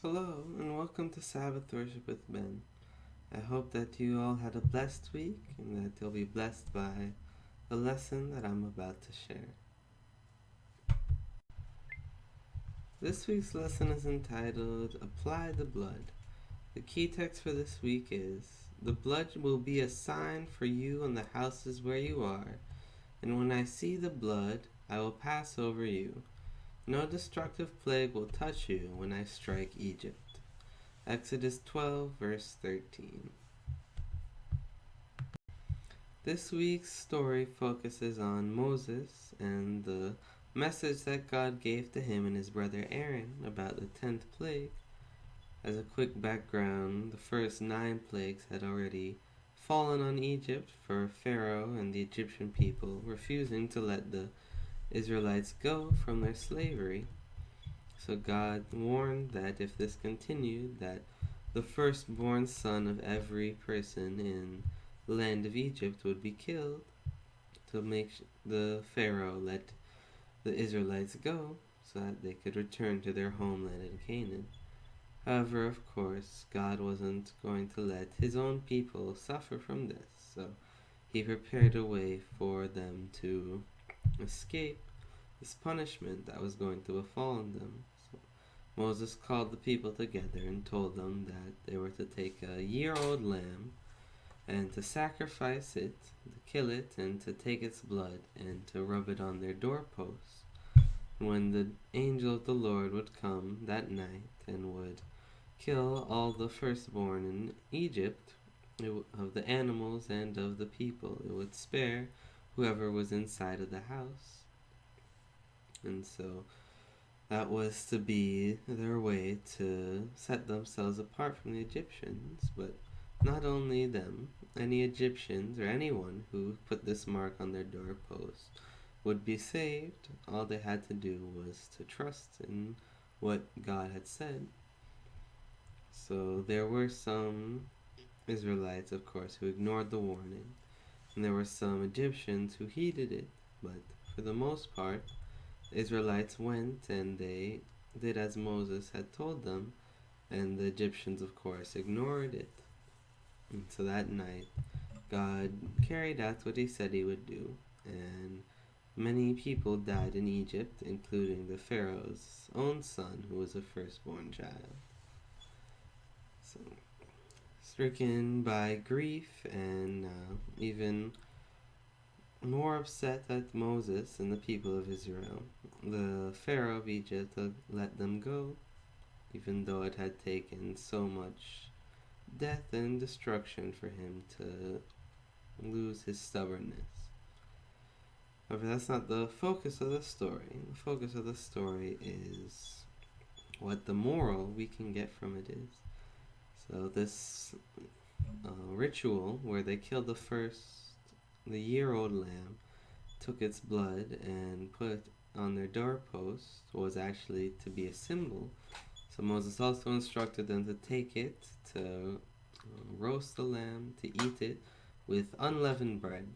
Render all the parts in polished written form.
Hello, and welcome to Sabbath Worship with Ben. I hope that you all had a blessed week and that you'll be blessed by the lesson that I'm about to share. This week's lesson is entitled Apply the Blood. The key text for this week is, "The blood will be a sign for you on the houses where you are, and when I see the blood, I will pass over you. No destructive plague will touch you when I strike Egypt." Exodus 12, verse 13. This week's story focuses on Moses and the message that God gave to him and his brother Aaron about the 10th plague. As a quick background, the first 9 plagues had already fallen on Egypt for Pharaoh and the Egyptian people refusing to let the Israelites go from their slavery. So God warned that if this continued, that the firstborn son of every person in the land of Egypt would be killed, to make the Pharaoh let the Israelites go so that they could return to their homeland in Canaan. However, of course, God wasn't going to let his own people suffer from this, so he prepared a way for them to escape this punishment that was going to befall them. So Moses called the people together and told them that they were to take a year-old lamb and to sacrifice it, to kill it, and to take its blood and to rub it on their doorposts. And when the angel of the Lord would come that night and would kill all the firstborn in Egypt, of the animals and of the people, it would spare whoever was inside of the house. And so that was to be their way to set themselves apart from the Egyptians. But not only them, any Egyptians or anyone who put this mark on their doorpost would be saved. All they had to do was to trust in what God had said. So there were some Israelites, of course, who ignored the warning, and there were some Egyptians who heeded it, but for the most part, the Israelites went and they did as Moses had told them, and the Egyptians, of course, ignored it. And so that night, God carried out what he said he would do, and many people died in Egypt, including the Pharaoh's own son, who was a firstborn child. So, stricken by grief and even more upset at Moses and the people of Israel, the Pharaoh of Egypt let them go, even though it had taken so much death and destruction for him to lose his stubbornness. However, that's not the focus of the story. The focus of the story is what the moral we can get from it is. So this ritual where they killed the year-old lamb, took its blood and put it on their doorpost, was actually to be a symbol. So Moses also instructed them to take it, to roast the lamb, to eat it with unleavened bread,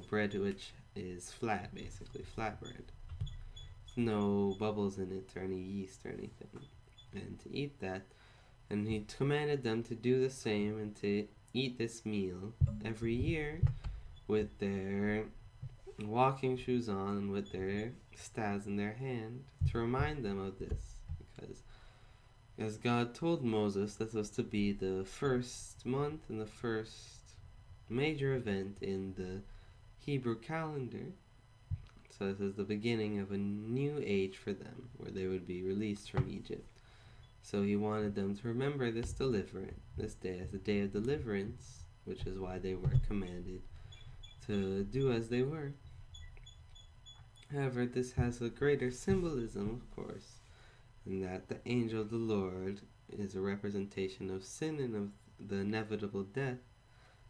bread which is flat, basically, flat bread. No bubbles in it or any yeast or anything. And to eat that, and he commanded them to do the same and to eat this meal every year with their walking shoes on and with their staves in their hand, to remind them of this, because as God told Moses, this was to be the first month and the first major event in the Hebrew calendar. So this is the beginning of a new age for them, where they would be released from Egypt. So he wanted them to remember this day as the day of deliverance, which is why they were commanded to do as they were. However, this has a greater symbolism, of course, in that the angel of the Lord is a representation of sin and of the inevitable death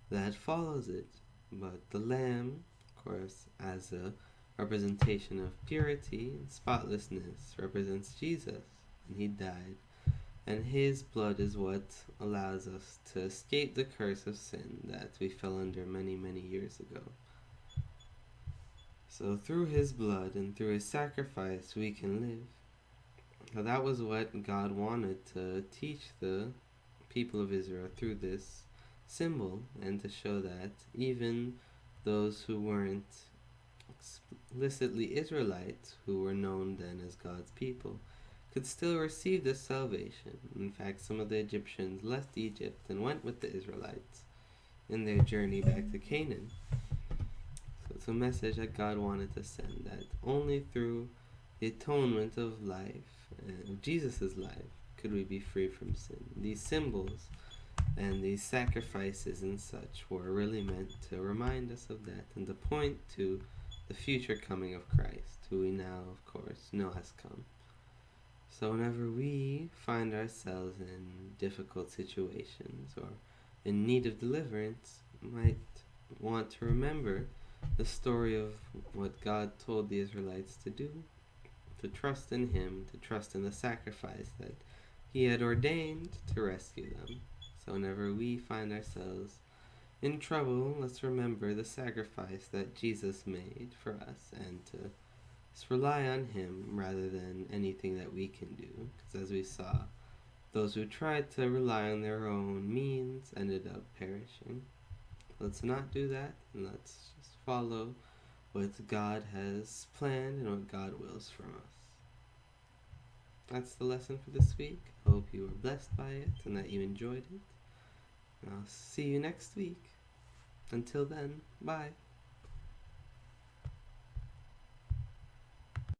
that follows it. But the lamb, of course, as a representation of purity and spotlessness, represents Jesus, and he died. And his blood is what allows us to escape the curse of sin that we fell under many, many years ago. So through his blood and through his sacrifice, we can live. So that was what God wanted to teach the people of Israel through this symbol, and to show that even those who weren't explicitly Israelites, who were known then as God's people, could still receive this salvation. In fact, some of the Egyptians left Egypt and went with the Israelites in their journey back to Canaan. So it's a message that God wanted to send, that only through the atonement of life, of Jesus' life, could we be free from sin. These symbols and these sacrifices and such were really meant to remind us of that and to point to the future coming of Christ, who we now, of course, know has come. So whenever we find ourselves in difficult situations or in need of deliverance, we might want to remember the story of what God told the Israelites to do, to trust in Him, to trust in the sacrifice that He had ordained to rescue them. So whenever we find ourselves in trouble, let's remember the sacrifice that Jesus made for us, and to just rely on Him rather than anything that we can do. Because as we saw, those who tried to rely on their own means ended up perishing. Let's not do that, and let's just follow what God has planned and what God wills from us. That's the lesson for this week. Hope you were blessed by it and that you enjoyed it. And I'll see you next week. Until then, bye.